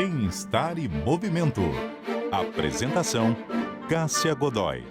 Bem-estar e movimento. Apresentação: Cássia Godoy.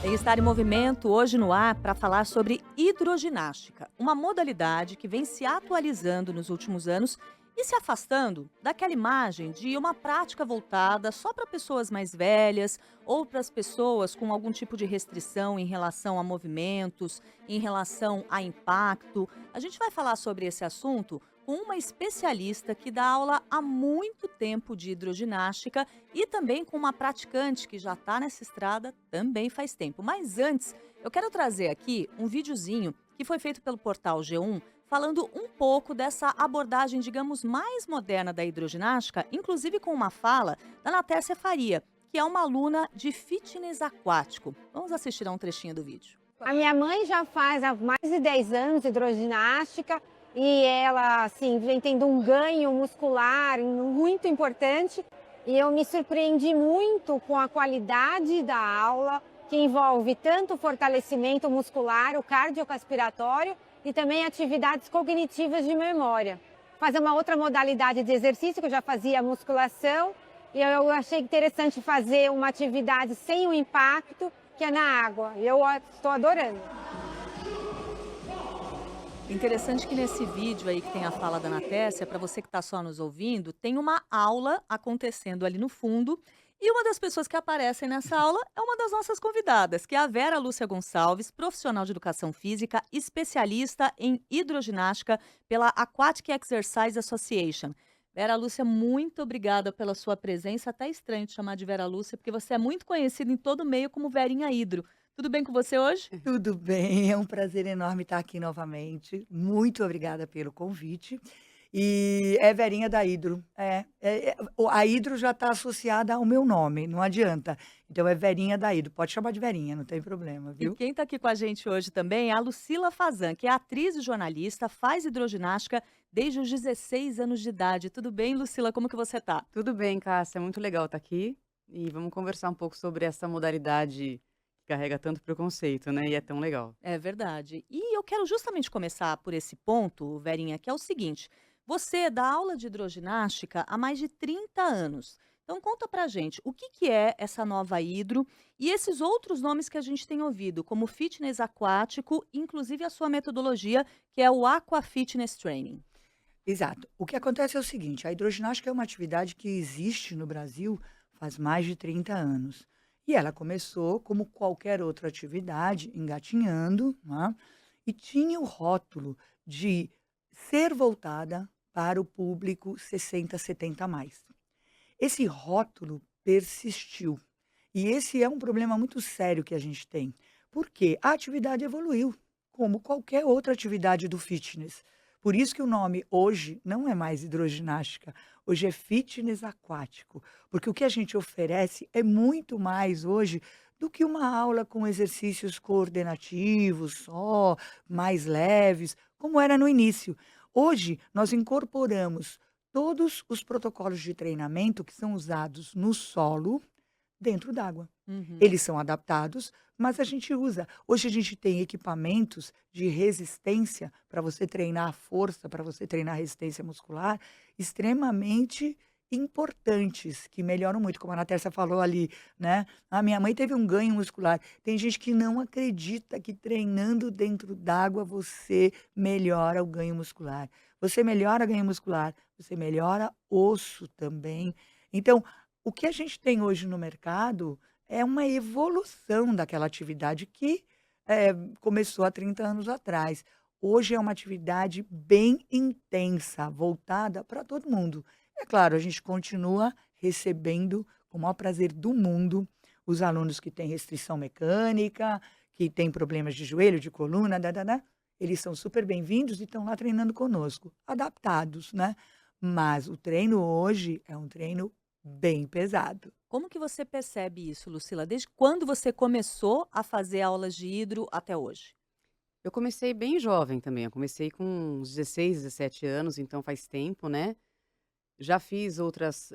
Bem-estar em movimento, hoje no ar, para falar sobre hidroginástica, uma modalidade que vem se atualizando nos últimos anos e se afastando daquela imagem de uma prática voltada só para pessoas mais velhas ou para as pessoas com algum tipo de restrição em relação a movimentos, em relação a impacto. A gente vai falar sobre esse assunto com uma especialista que dá aula há muito tempo de hidroginástica e também com uma praticante que já está nessa estrada também faz tempo. Mas antes, eu quero trazer aqui um videozinho que foi feito pelo portal G1, falando um pouco dessa abordagem, digamos, mais moderna da hidroginástica, inclusive com uma fala da Natécia Faria, que é uma aluna de fitness aquático. Vamos assistir a um trechinho do vídeo. A minha mãe já faz há mais de 10 anos hidroginástica e ela, assim, vem tendo um ganho muscular muito importante. E eu me surpreendi muito com a qualidade da aula, que envolve tanto o fortalecimento muscular, o cardiorrespiratório e também atividades cognitivas de memória. Fazer uma outra modalidade de exercício, que eu já fazia musculação, e eu achei interessante fazer uma atividade sem o impacto, que é na água. E eu estou adorando. Interessante que nesse vídeo aí que tem a fala da Natécia, para você que está só nos ouvindo, tem uma aula acontecendo ali no fundo. E uma das pessoas que aparecem nessa aula é uma das nossas convidadas, que é a Vera Lúcia Gonçalves, profissional de educação física, especialista em hidroginástica pela Aquatic Exercise Association. Vera Lúcia, muito obrigada pela sua presença. Até estranho te chamar de Vera Lúcia, porque você é muito conhecida em todo o meio como Verinha Hidro. Tudo bem com você hoje? Tudo bem, é um prazer enorme estar aqui novamente. Muito obrigada pelo convite. E é Verinha da Hidro. A Hidro já está associada ao meu nome, não adianta. Então é Verinha da Hidro. Pode chamar de Verinha, não tem problema, E viu? quem está aqui com a gente hoje também é a Lucila Fazan, que é atriz e jornalista, faz hidroginástica desde os 16 anos de idade. Tudo bem, Lucila? Como que você está? Tudo bem, Cássia, é muito legal estar aqui e vamos conversar um pouco sobre essa modalidade que carrega tanto preconceito, né, e é tão legal. É verdade. E eu quero justamente começar por esse ponto, Verinha, que é o seguinte: você dá aula de hidroginástica há mais de 30 anos. Então conta pra gente, o que é essa nova hidro e esses outros nomes que a gente tem ouvido, como fitness aquático, inclusive a sua metodologia, que é o Aqua Fitness Training. Exato. O que acontece é o seguinte, a hidroginástica é uma atividade que existe no Brasil faz mais de 30 anos. E ela começou como qualquer outra atividade, engatinhando, né, e tinha o rótulo de ser voltada para o público 60, 70 a mais. Esse rótulo persistiu. E esse é um problema muito sério que a gente tem, porque a atividade evoluiu, como qualquer outra atividade do fitness. Por isso que o nome hoje não é mais hidroginástica, hoje é fitness aquático, porque o que a gente oferece é muito mais hoje do que uma aula com exercícios coordenativos só, mais leves, como era no início. Hoje nós incorporamos todos os protocolos de treinamento que são usados no solo dentro d'água. Uhum. Eles são adaptados, mas a gente usa. Hoje a gente tem equipamentos de resistência para você treinar a força, para você treinar a resistência muscular, extremamente importantes, que melhoram muito, como a Natécia falou ali, né? A minha mãe teve um ganho muscular. Tem gente que não acredita que treinando dentro d'água você melhora o ganho muscular. Você melhora o ganho muscular, você melhora osso também. Então, o que a gente tem hoje no mercado é uma evolução daquela atividade que, começou há 30 anos atrás. Hoje é uma atividade bem intensa, voltada para todo mundo. É claro, a gente continua recebendo com o maior prazer do mundo os alunos que têm restrição mecânica, que têm problemas de joelho, de coluna, dá. Eles são super bem-vindos e estão lá treinando conosco, adaptados, né. Mas o treino hoje é um treino bem pesado. Como que você percebe isso, Lucila? Desde quando você começou a fazer aulas de hidro até hoje? Eu comecei bem jovem também, eu comecei com uns 16, 17 anos, então faz tempo, né. Já fiz outras,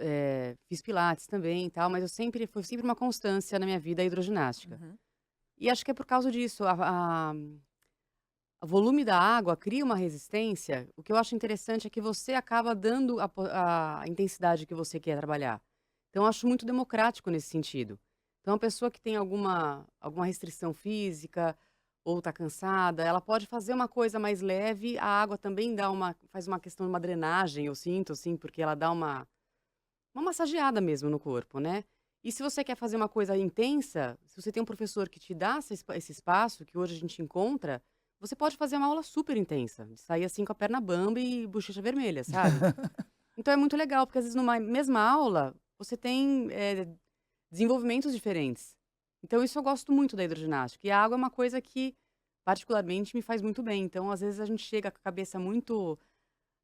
fiz pilates também e tal, mas eu sempre foi sempre uma constância na minha vida a hidroginástica. Uhum. E acho que é por causa disso, o volume da água cria uma resistência. O que eu acho interessante é que você acaba dando a intensidade que você quer trabalhar. Então, eu acho muito democrático nesse sentido. Então, a pessoa que tem alguma restrição física ou está cansada, ela pode fazer uma coisa mais leve. A água também faz uma questão de uma drenagem, eu sinto, assim, porque ela dá uma massageada mesmo no corpo, né? E se você quer fazer uma coisa intensa, se você tem um professor que te dá esse espaço, que hoje a gente encontra, você pode fazer uma aula super intensa, de sair assim com a perna bamba e bochecha vermelha, sabe? Então é muito legal, porque às vezes numa mesma aula, você tem desenvolvimentos diferentes. Então isso eu gosto muito da hidroginástica. E a água é uma coisa que, particularmente, me faz muito bem. Então, às vezes, a gente chega com a cabeça muito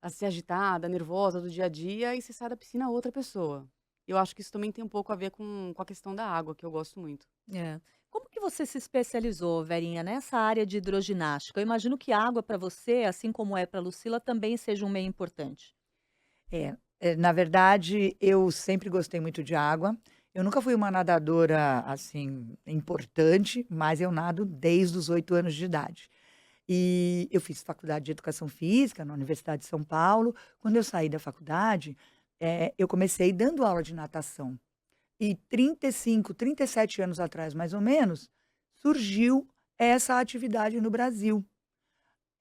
assim, agitada, nervosa do dia a dia, e você sai da piscina outra pessoa. Eu acho que isso também tem um pouco a ver com a questão da água, que eu gosto muito. É. Como que você se especializou, Verinha, nessa área de hidroginástica? Eu imagino que a água para você, assim como é para Lucila, também seja um meio importante. Na verdade, eu sempre gostei muito de água. Eu nunca fui uma nadadora, assim, importante, mas eu nado desde os 8 anos de idade. E eu fiz faculdade de educação física na Universidade de São Paulo. Quando eu saí da faculdade, eu comecei dando aula de natação. E 35, 37 anos atrás, mais ou menos, surgiu essa atividade no Brasil.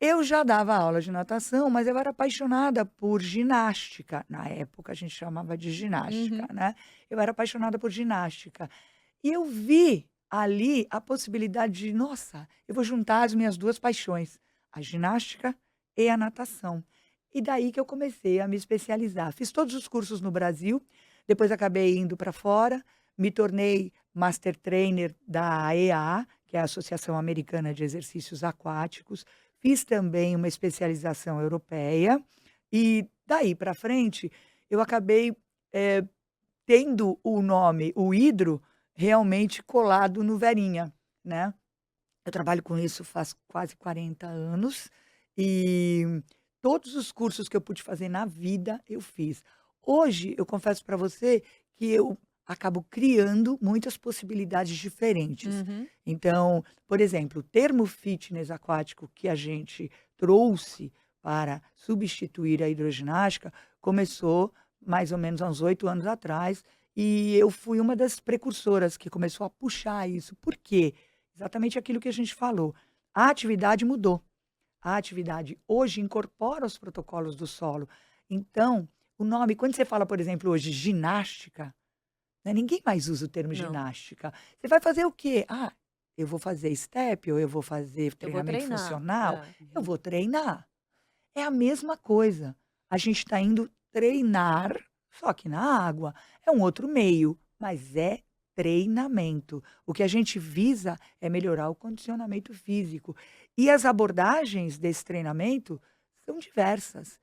Eu já dava aula de natação, mas eu era apaixonada por ginástica. Na época, a gente chamava de ginástica, Uhum. né? Eu era apaixonada por ginástica. E eu vi ali a possibilidade de, nossa, eu vou juntar as minhas 2 paixões, a ginástica e a natação. E daí que eu comecei a me especializar. Fiz todos os cursos no Brasil, depois acabei indo para fora, me tornei Master Trainer da AEA, que é a Associação Americana de Exercícios Aquáticos. Fiz também uma especialização europeia e daí para frente eu acabei, tendo o nome, o hidro, realmente colado no Verinha, né. Eu trabalho com isso faz quase 40 anos e todos os cursos que eu pude fazer na vida, eu fiz. Hoje, eu confesso para você que eu acabo criando muitas possibilidades diferentes. Uhum. Então, por exemplo, o termo fitness aquático que a gente trouxe para substituir a hidroginástica começou mais ou menos há uns 8 anos atrás e eu fui uma das precursoras que começou a puxar isso. Por quê? Exatamente aquilo que a gente falou. A atividade mudou. A atividade hoje incorpora os protocolos do solo. Então, o nome, quando você fala, por exemplo, hoje ginástica, né, ninguém mais usa o termo Não, ginástica. Você vai fazer o quê? Ah, eu vou fazer step ou eu vou fazer eu vou treinamento treinar. funcional? É. Eu vou treinar. É a mesma coisa. A gente está indo treinar, só que na água. É um outro meio, mas é treinamento. O que a gente visa é melhorar o condicionamento físico. E as abordagens desse treinamento são diversas.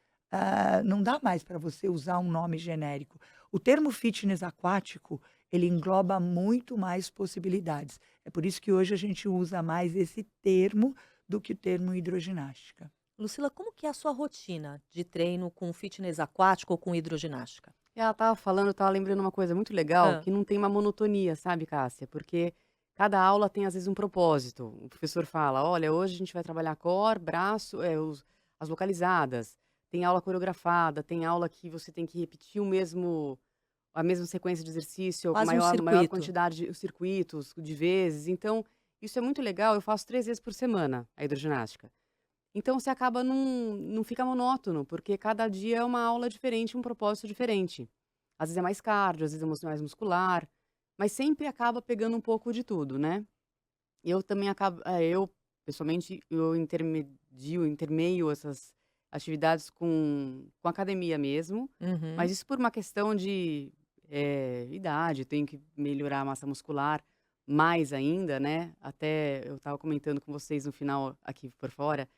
Não dá mais para você usar um nome genérico. O termo fitness aquático, ele engloba muito mais possibilidades. É por isso que hoje a gente usa mais esse termo do que o termo hidroginástica. Lucila, como que é a sua rotina de treino com fitness aquático ou com hidroginástica? Ela estava falando, eu estava lembrando uma coisa muito legal, Hã. que não tem uma monotonia, sabe, Cássia? Porque cada aula tem, às vezes, um propósito. O professor fala: olha, hoje a gente vai trabalhar core, braço, as localizadas. Tem aula coreografada, tem aula que você tem que repetir a mesma sequência de exercício, Quase um maior circuito. quantidade de circuitos, de vezes. Então, isso é muito legal. Eu faço 3 vezes por semana a hidroginástica. Então você acaba não fica monótono, porque cada dia é uma aula diferente, um propósito diferente. Às vezes é mais cardio, às vezes é mais muscular, mas sempre acaba pegando um pouco de tudo, né. Eu também eu pessoalmente, eu intermeio essas atividades com academia mesmo, Uhum. mas isso por uma questão de, idade, tenho que melhorar a massa muscular mais ainda, né. Até eu estava comentando com vocês no final aqui por fora,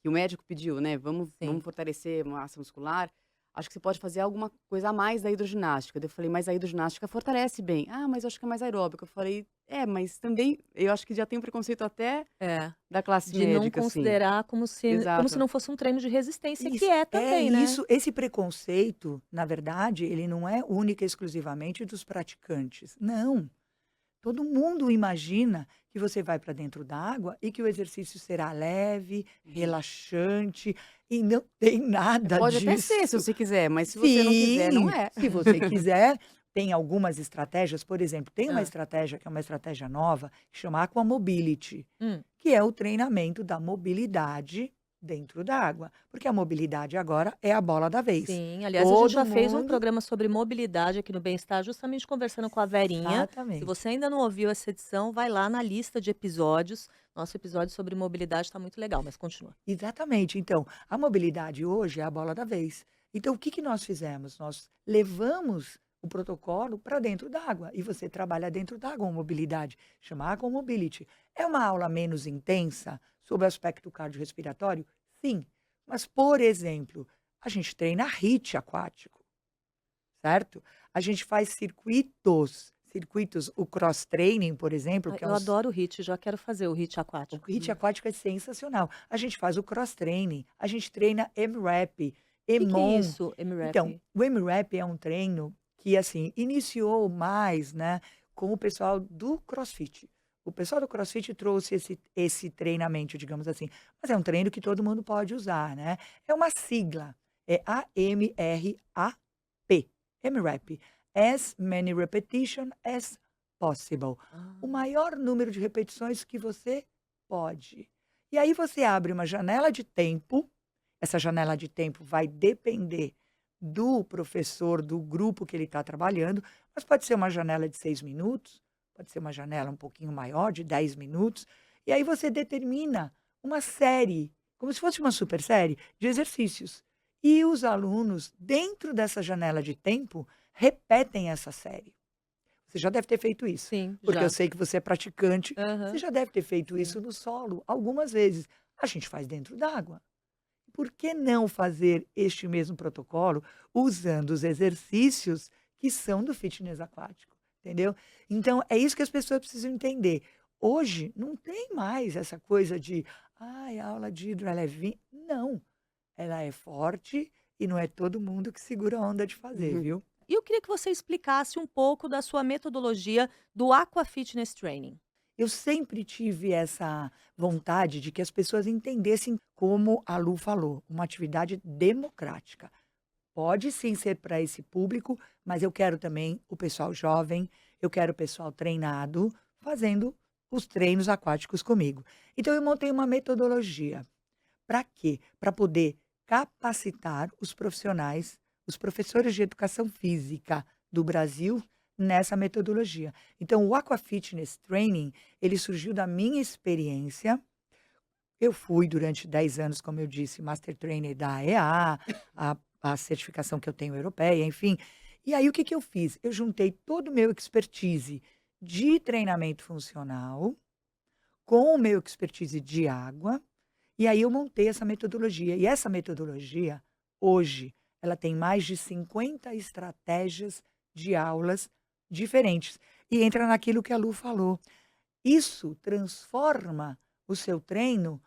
que o médico pediu, né, vamos Sim. fortalecer massa muscular, acho que você pode fazer alguma coisa a mais da hidroginástica. Daí eu falei: "Mas a hidroginástica fortalece bem". "Ah, mas eu acho que é mais aeróbica". Eu falei: "É, mas também", eu acho que já tem um preconceito até É. da classe De não médica, assim. considerar como se Exato. não fosse um treino de resistência, que Isso, é também, né? esse preconceito, na verdade, ele não é única e exclusivamente dos praticantes. Não. Todo mundo imagina que você vai para dentro da água e que o exercício será leve, relaxante e não tem nada Pode até disso. ser, se você quiser, mas se você não quiser, não Sim, é. se você quiser, tem algumas estratégias, por exemplo, tem uma Hã. estratégia que é uma estratégia nova, que chama Aquamobility, Hum. que é o treinamento da mobilidade dentro da água, porque a mobilidade agora é a bola da vez. Sim, aliás, a gente Todo já fez um mundo programa sobre mobilidade aqui no Bem-Estar, justamente conversando com a Verinha. Se exatamente. você ainda não ouviu essa edição, vai lá na lista de episódios. Nosso episódio sobre mobilidade está muito legal, mas continua. Exatamente. Então, a mobilidade hoje é a bola da vez. Então, o que que nós fizemos? Nós levamos o protocolo para dentro d'água e você trabalha dentro d'água, uma mobilidade, chama Aquamobility. É uma aula menos intensa sobre o aspecto cardiorrespiratório? Sim. Mas, por exemplo, a gente treina HIIT aquático, certo? A gente faz circuitos, o cross training, por exemplo, Ah, que é eu um adoro o HIIT, já quero fazer o HIIT o aquático. HIIT aquático é sensacional. A gente faz o cross training, a gente treina M-Rap, O que é EMOM. isso, Então, MRAP? o M-Rap é um treino que, assim, iniciou mais, né, com o pessoal do CrossFit. O pessoal do CrossFit trouxe esse treinamento, digamos assim, mas é um treino que todo mundo pode usar, né? É uma sigla, é AMRAP, M-Rap, as many repetition as possible. O Ah, maior número de repetições que você pode. E aí você abre uma janela de tempo, essa janela de tempo vai depender do professor, do grupo que ele está trabalhando, mas pode ser uma janela de 6 minutos, pode ser uma janela um pouquinho maior, de 10 minutos, e aí você determina uma série, como se fosse uma super série, de exercícios. E os alunos, dentro dessa janela de tempo, repetem essa série. Você já deve ter feito isso, sim, porque eu já. sei que você é praticante, você Aham, já deve ter feito sim. isso no solo algumas vezes. A gente faz dentro d'água. Por que não fazer este mesmo protocolo usando os exercícios que são do fitness aquático, entendeu? Então, é isso que as pessoas precisam entender. Hoje não tem mais essa coisa de, ai, a aula de hidro ela é levinha. Não, ela é forte e não é todo mundo que segura a onda de fazer, Uhum. viu? E eu queria que você explicasse um pouco da sua metodologia do Aqua Fitness Training. Eu sempre tive essa vontade de que as pessoas entendessem, como a Lu falou, uma atividade democrática. Pode sim ser para esse público, mas eu quero também o pessoal jovem, eu quero o pessoal treinado, fazendo os treinos aquáticos comigo. Então eu montei uma metodologia. Para quê? Para poder capacitar os profissionais, os professores de educação física do Brasil nessa metodologia. Então o Aqua Fitness Training, ele surgiu da minha experiência. Eu fui durante 10 anos, como eu disse, Master Trainer da AEA, a certificação que eu tenho europeia, enfim. E aí o que que eu fiz? Eu juntei todo o meu expertise de treinamento funcional com o meu expertise de água, e aí eu montei essa metodologia. E essa metodologia, hoje, ela tem mais de 50 estratégias de aulas diferentes. E entra naquilo que a Lu falou. Isso transforma o seu treino,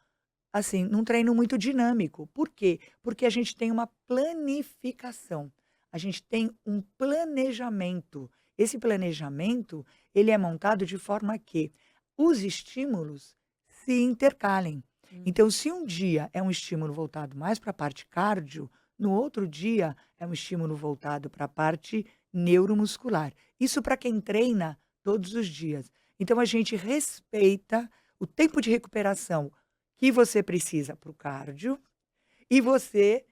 assim, num treino muito dinâmico. Por quê? Porque a gente tem uma planificação, a gente tem um planejamento. Esse planejamento, ele é montado de forma que os estímulos se intercalem. Hum. Então, se um dia é um estímulo voltado mais para a parte cardio, no outro dia é um estímulo voltado para a parte neuromuscular. Isso para quem treina todos os dias. Então, a gente respeita o tempo de recuperação que você precisa para o cardio e você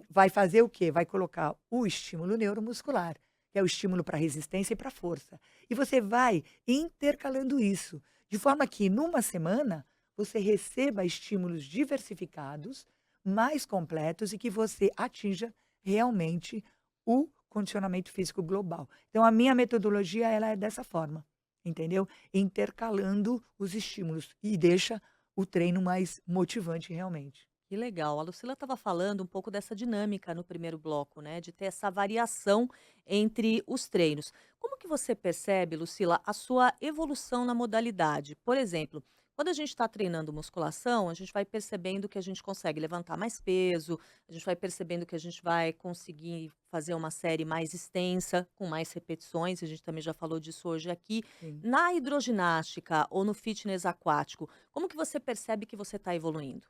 vai fazer o quê? Vai colocar o estímulo neuromuscular, que é o estímulo para resistência e para força. E você vai intercalando isso, de forma que numa semana você receba estímulos diversificados, mais completos e que você atinja realmente o condicionamento físico global. Então, a minha metodologia ela é dessa forma, entendeu? Intercalando os estímulos e deixa o treino mais motivante realmente. Que legal. A Lucila estava falando um pouco dessa dinâmica no primeiro bloco, né? De ter essa variação entre os treinos. Como que você percebe, Lucila, a sua evolução na modalidade? Por exemplo, Quando a gente está treinando musculação, a gente vai percebendo que a gente consegue levantar mais peso, a gente vai percebendo que a gente vai conseguir fazer uma série mais extensa, com mais repetições, a gente também já falou disso hoje aqui. Sim. Na hidroginástica ou no fitness aquático, como que você percebe que você está evoluindo?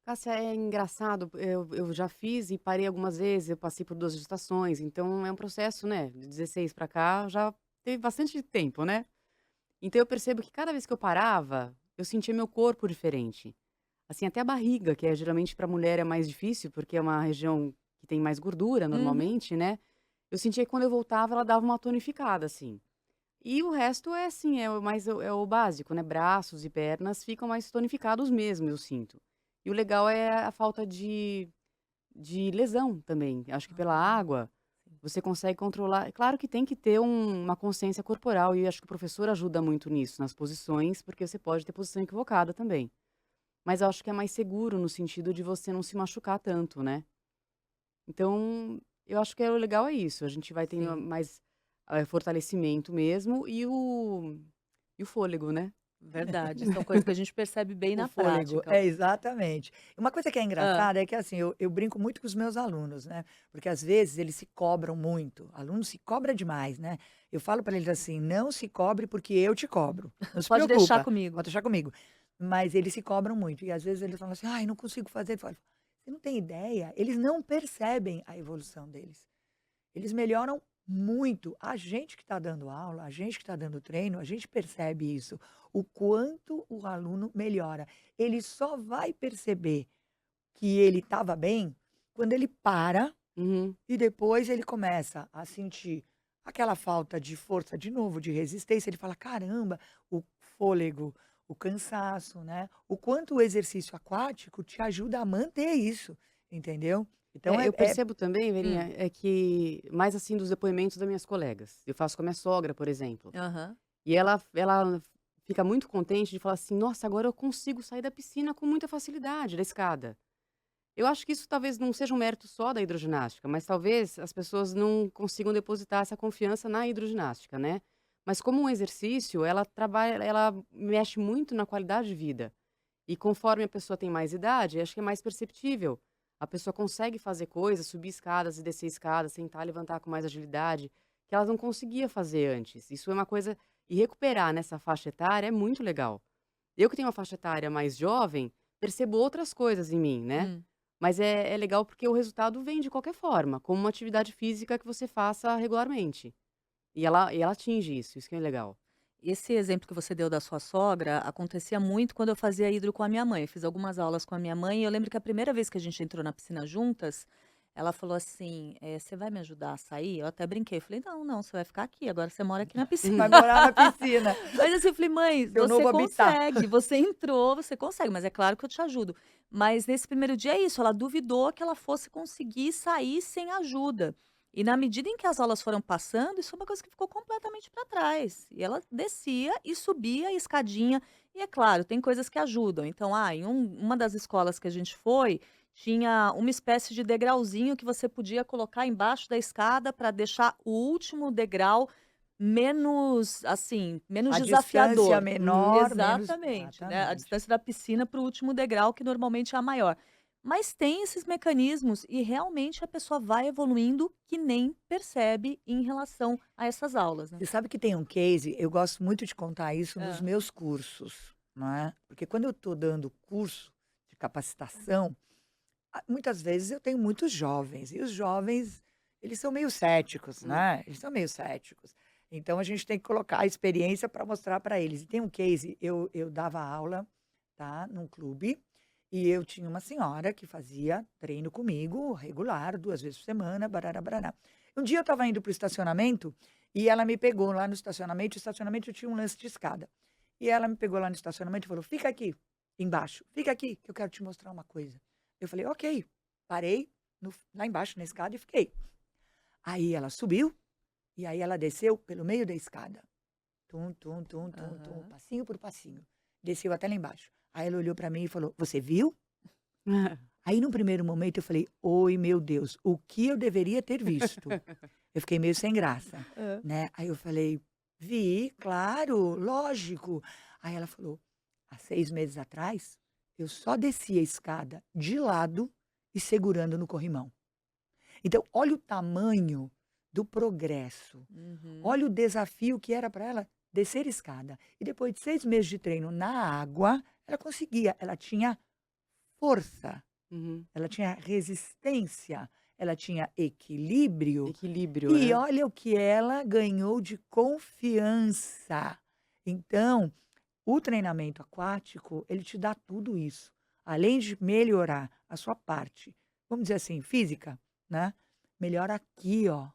Cássia, é engraçado, eu já fiz e parei algumas vezes, eu passei por 2 gestações, então é um processo, né, de 16 para cá, já teve bastante tempo, né. Então eu percebo que cada vez que eu parava, eu sentia meu corpo diferente. Assim, até a barriga, que é geralmente para mulher é mais difícil, porque é uma região que tem mais gordura Uhum. normalmente, né, eu sentia que quando eu voltava ela dava uma tonificada, assim. E o resto é assim, é o básico, né, braços e pernas ficam mais tonificados mesmo, eu sinto. E o legal é a falta de lesão também, acho que pela Ah, água, sim. você consegue controlar. É claro que tem que ter uma consciência corporal e acho que o professor ajuda muito nisso, nas posições, porque você pode ter posição equivocada também. Mas eu acho que é mais seguro no sentido de você não se machucar tanto, né. Então, eu acho que o legal é isso, a gente vai tendo Sim, mais, fortalecimento mesmo e o fôlego, né. verdade. São coisas que a gente percebe bem O na fôlego, prática. é, exatamente. Uma coisa que é Hã. engraçada é que, assim, eu brinco muito com os meus alunos, né, porque às vezes eles se cobram muito, aluno se cobra demais, né. Eu falo para eles assim: "Não se cobre porque eu te cobro, não se Pode deixar preocupa, comigo. pode deixar comigo". Mas eles se cobram muito e às vezes eles falam assim: "Ai, não consigo fazer". Eu falo: "Você não tem ideia, eles não percebem a evolução deles". Eles melhoram muito. A gente que está dando aula, a gente que está dando treino, a gente percebe isso, o quanto o aluno melhora. Ele só vai perceber que ele estava bem quando ele para Uhum. e depois ele começa a sentir aquela falta de força de novo, de resistência. Ele fala: "Caramba, o fôlego, o cansaço, né, o quanto o exercício aquático te ajuda a manter isso", entendeu? Então É, eu percebo também, Hum. Verinha, é que mais assim dos depoimentos das minhas colegas. Eu faço com a minha sogra, por exemplo, Aham. e ela fica muito contente de falar assim: "Nossa, agora eu consigo sair da piscina com muita facilidade, da escada". Eu acho que isso talvez não seja um mérito só da hidroginástica, mas talvez as pessoas não consigam depositar essa confiança na hidroginástica, né. Mas como um exercício, ela mexe muito na qualidade de vida. E conforme a pessoa tem mais idade, acho que é mais perceptível. A pessoa consegue fazer coisas, subir escadas e descer escadas, sentar e levantar com mais agilidade, que ela não conseguia fazer antes. Isso é uma coisa e recuperar nessa faixa etária é muito legal. Eu que tenho uma faixa etária mais jovem, percebo outras coisas em mim, né. Hum. Mas é legal porque o resultado vem de qualquer forma, como uma atividade física que você faça regularmente. E ela atinge isso que é legal. Esse exemplo que você deu da sua sogra acontecia muito quando eu fazia hidro com a minha mãe. Eu fiz algumas aulas com a minha mãe e eu lembro que a primeira vez que a gente entrou na piscina juntas, ela falou assim: "Você vai me ajudar a sair?" Eu até brinquei, eu falei: "Não, não, você vai ficar aqui, agora você mora aqui na piscina". vai morar na piscina, Mas assim, eu falei: "Mãe, seu você novo habitat. consegue, você entrou, você consegue, mas é claro que eu te ajudo". Mas nesse primeiro dia é isso, ela duvidou que ela fosse conseguir sair sem ajuda. E na medida em que as aulas foram passando, isso é uma coisa que ficou completamente para trás. E ela descia e subia a escadinha. E é claro, tem coisas que ajudam. Então, em uma das escolas que a gente foi, tinha uma espécie de degrauzinho que você podia colocar embaixo da escada para deixar o último degrau menos, assim, menos A distância desafiador. Uhum. menor, menos Exatamente, né, a exatamente. distância da piscina para o último degrau, que normalmente é a maior. Mas tem esses mecanismos e realmente a pessoa vai evoluindo que nem percebe em relação a essas aulas, né. Você sabe que tem um case, eu gosto muito de contar isso nos Hã. meus cursos, não é, porque quando eu estou dando curso de capacitação, muitas vezes eu tenho muitos jovens, e os jovens, eles são meio céticos, Hum. né, eles são meio céticos. Então a gente tem que colocar a experiência para mostrar para eles. E tem um case, eu dava aula, tá, num clube, e eu tinha uma senhora que fazia treino comigo, regular, 2 vezes por semana, barará, barará. Um dia eu estava indo para o estacionamento, e ela me pegou lá no estacionamento, o estacionamento tinha um lance de escada. E ela me pegou lá no estacionamento e falou: "Fica aqui, embaixo, fica aqui que eu quero te mostrar uma coisa". Eu falei: "Ok". Parei lá embaixo na escada e fiquei. Aí ela subiu, e aí ela desceu pelo meio da escada. Tum, tum, tum, tum, tum, Aham. passinho por passinho. Desceu até lá embaixo. Aí ela olhou para mim e falou: "Você viu?". Aí no primeiro momento eu falei: "Oi, meu Deus, o que eu deveria ter visto?". Eu fiquei meio sem graça, Hã. né. Aí eu falei: "Vi, claro, lógico". Aí ela falou: Há 6 meses atrás, eu só descia a escada de lado e segurando no corrimão. Então, olha o tamanho do progresso. Uhum. Olha o desafio que era para ela descer escada. E depois de 6 meses de treino na água, ela conseguia. Ela tinha força, Uhum. ela tinha resistência, ela tinha equilíbrio. Equilíbrio, E né? olha o que ela ganhou de confiança. Então, o treinamento aquático, ele te dá tudo isso. Além de melhorar a sua parte, vamos dizer assim, física, né? Melhora aqui, ó.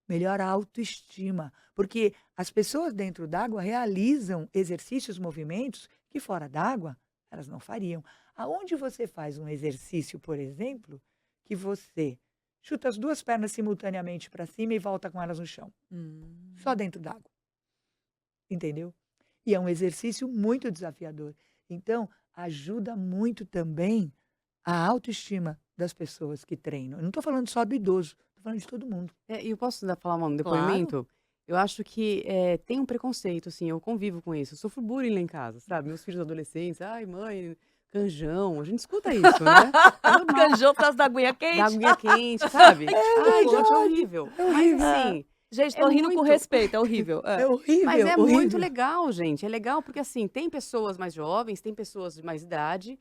Melhora a autoestima. Porque as pessoas dentro d'água realizam exercícios, movimentos que fora d'água elas não fariam. Aonde você faz um exercício, por exemplo, que você chuta as 2 pernas simultaneamente para cima e volta com elas no chão, só Hum. dentro d'água, entendeu? E é um exercício muito desafiador. Então, ajuda muito também a autoestima das pessoas que treinam. Eu não estou falando só do idoso, estou falando de todo mundo. E eu posso falar um Claro. depoimento? Eu acho que tem um preconceito, assim, eu convivo com isso. Eu sofro bullying lá em casa, sabe? Meus filhos adolescentes, ai, mãe, canjão. A gente escuta isso, né? É normal. Canjou por causa da aguinha Da quente? aguinha quente, sabe? Ai, gente, é verdade, horrível. é Mas horrível. assim, Gente, é tô rindo com muito. respeito, é horrível. É É. Mas horrível, é muito horrível. legal, gente. É legal porque, assim, tem pessoas mais jovens, tem pessoas de mais idade.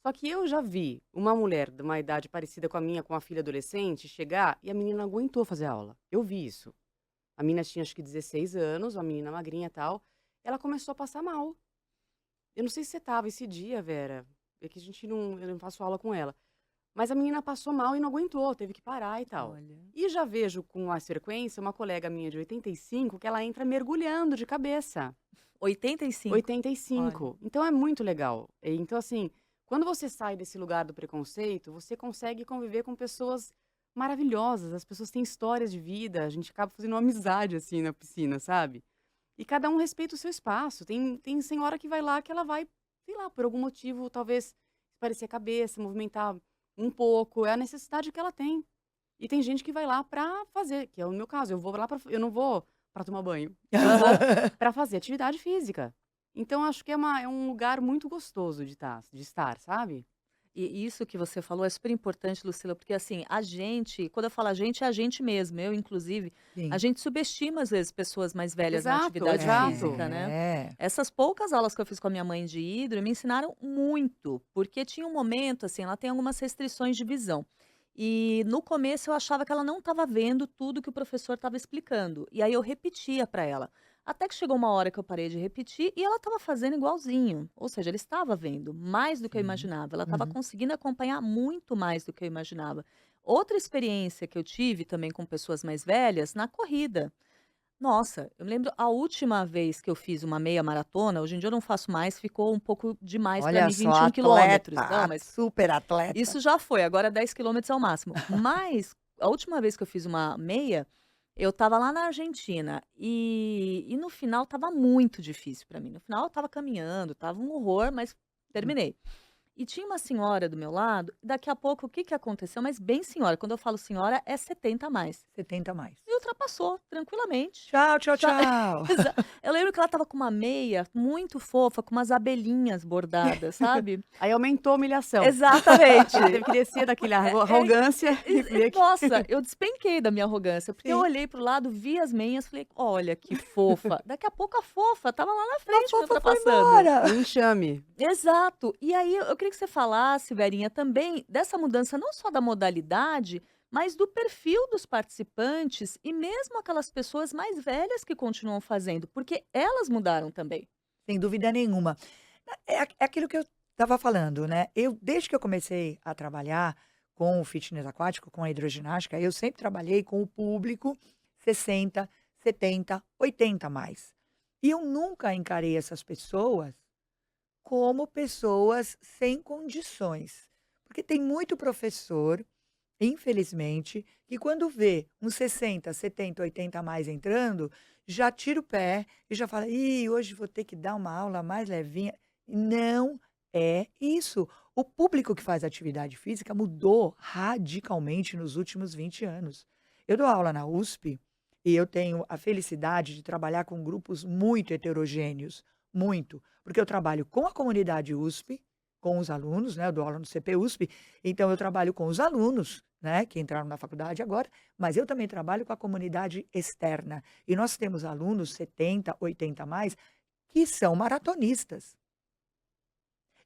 Só que eu já vi uma mulher de uma idade parecida com a minha, com uma filha adolescente, chegar e a menina não aguentou fazer aula. Eu vi isso. A menina tinha acho que 16 anos, uma menina magrinha e tal. Ela começou a passar mal. Eu não sei se você tava esse dia, Vera. É que eu não faço aula com ela. Mas a menina passou mal e não aguentou, teve que parar e tal. Olha. E já vejo com mais frequência uma colega minha de 85 que ela entra mergulhando de cabeça. 85. 85. Então é muito legal. Então, assim, quando você sai desse lugar do preconceito, você consegue conviver com pessoas maravilhosas. As pessoas têm histórias de vida, a gente acaba fazendo uma amizade, assim, na piscina, sabe? E cada um respeita o seu espaço. Tem senhora que vai lá que ela vai, sei lá, por algum motivo, talvez parecer a cabeça, movimentar um pouco. É a necessidade que ela tem. E tem gente que vai lá pra fazer, que é o meu caso. Eu não vou pra tomar banho. Eu vou pra fazer atividade física. Então, acho que é um lugar muito gostoso de estar, sabe? E isso que você falou é super importante, Lucila, porque assim, a gente, quando eu falo a gente, é a gente mesmo, eu inclusive, a Sim. gente subestima às vezes pessoas mais velhas na Exato, atividade exato. física, né? É. Essas poucas aulas que eu fiz com a minha mãe de hidro me ensinaram muito, porque tinha um momento, assim, ela tem algumas restrições de visão. E no começo eu achava que ela não estava vendo tudo que o professor estava explicando. E aí eu repetia para ela. Até que chegou uma hora que eu parei de repetir e ela estava fazendo igualzinho. Ou seja, ela estava vendo mais do que eu Sim. imaginava. Ela estava Uhum. conseguindo acompanhar muito mais do que eu imaginava. Outra experiência que eu tive também com pessoas mais velhas, na corrida. Nossa, eu me lembro a última vez que eu fiz uma meia maratona, hoje em dia eu não faço mais, ficou um pouco demais para Olha mim, só, 21 quilômetros. atleta, Não, mas super atleta. isso já foi, agora 10 quilômetros é o máximo. Mas a última vez que eu fiz uma meia, eu estava lá na Argentina e no final estava muito difícil para mim. No final eu estava caminhando, estava um horror, mas terminei. E tinha uma senhora do meu lado, e daqui a pouco o que que aconteceu? Mas bem senhora, quando eu falo senhora é 70 a mais. 70 a mais. E ultrapassou tranquilamente. Tchau, tchau, Já tchau. eu lembro que ela estava com uma meia muito fofa, com umas abelhinhas bordadas, sabe? Aí aumentou a humilhação. Exatamente. Teve que descer daquela arrogância e ver que. Nossa, eu despenquei da minha arrogância, porque eu Sim. olhei pro lado, vi as meias, falei: "Olha que fofa". Daqui a pouco a fofa estava lá na A frente me fofa foi ultrapassando. embora. Um enxame. Exato. E aí eu queria que você falasse, Verinha, também dessa mudança não só da modalidade, mas do perfil dos participantes e mesmo aquelas pessoas mais velhas que continuam fazendo, porque elas mudaram também. Sem dúvida nenhuma. É aquilo que eu estava falando, né? Desde que eu comecei a trabalhar com o fitness aquático, com a hidroginástica, eu sempre trabalhei com o público 60, 70, 80 a mais. E eu nunca encarei essas pessoas como pessoas sem condições. Porque tem muito professor, infelizmente, que quando vê uns 60, 70, 80 a mais entrando, já tira o pé e já fala: "Ih, hoje vou ter que dar uma aula mais levinha". Não é isso. O público que faz atividade física mudou radicalmente nos últimos 20 anos. Eu dou aula na USP e eu tenho a felicidade de trabalhar com grupos muito heterogêneos, muito, porque eu trabalho com a comunidade USP, com os alunos, né? Eu dou aula no CP USP, então eu trabalho com os alunos, né? Que entraram na faculdade agora, mas eu também trabalho com a comunidade externa. E nós temos alunos 70, 80 a mais, que são maratonistas.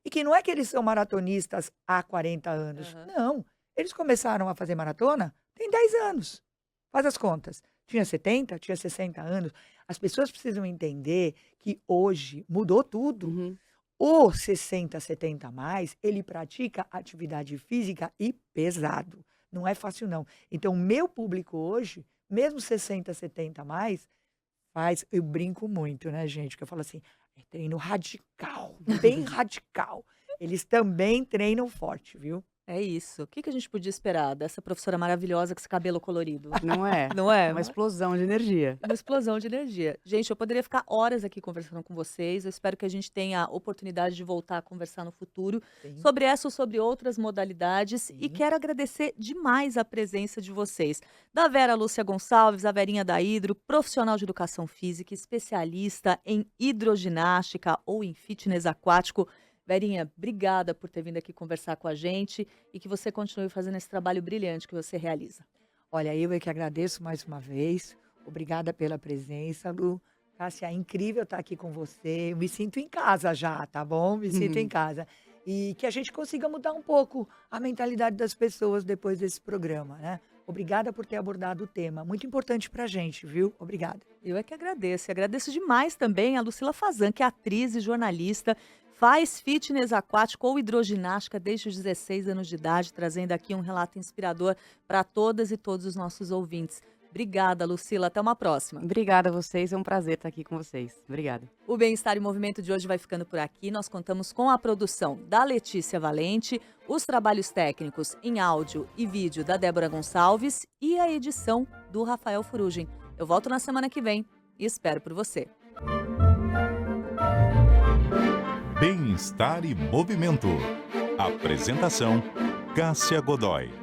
E que não é que eles são maratonistas há 40 anos. Aham. Não. Eles começaram a fazer maratona tem 10 anos. Faz as contas. Tinha 70, tinha 60 anos. As pessoas precisam entender que hoje mudou tudo. Uhum. O 60, 70 a mais, ele pratica atividade física e pesado. Não é fácil, não. Então, o meu público hoje, mesmo 60, 70 a mais, eu brinco muito, né, gente? Que eu falo assim, é treino radical, bem radical. Eles também treinam forte, viu? É isso. O que que a gente podia esperar dessa professora maravilhosa com esse cabelo colorido? Não é? Não é? Uma explosão de energia. Uma explosão de energia. Gente, eu poderia ficar horas aqui conversando com vocês. Eu espero que a gente tenha a oportunidade de voltar a conversar no futuro Sim, sobre essa ou sobre outras modalidades. E sim. quero agradecer demais a presença de vocês. Da Vera Lúcia Gonçalves, a Verinha da Hidro, profissional de educação física, especialista em hidroginástica ou em fitness aquático. Verinha, obrigada por ter vindo aqui conversar com a gente e que você continue fazendo esse trabalho brilhante que você realiza. Olha, eu é que agradeço mais uma vez. Obrigada pela presença, Lu. Cássia, é incrível estar aqui com você. Eu me sinto em casa já, tá bom? Me sinto em casa. E que a gente consiga mudar um pouco a mentalidade das pessoas depois desse programa, né? Obrigada por ter abordado o tema. Muito importante pra gente, viu? Obrigada. Eu é que agradeço. E agradeço demais também a Lucila Fazan, que é atriz e jornalista, faz fitness aquático ou hidroginástica desde os 16 anos de idade, trazendo aqui um relato inspirador para todas e todos os nossos ouvintes. Obrigada, Lucila. Até uma próxima. Obrigada a vocês, é um prazer estar aqui com vocês. Obrigada. O Bem-Estar em Movimento de hoje vai ficando por aqui. Nós contamos com a produção da Letícia Valente, os trabalhos técnicos em áudio e vídeo da Débora Gonçalves e a edição do Rafael Furugem. Eu volto na semana que vem e espero por você. Bem-Estar e Movimento. Apresentação: Cássia Godoy.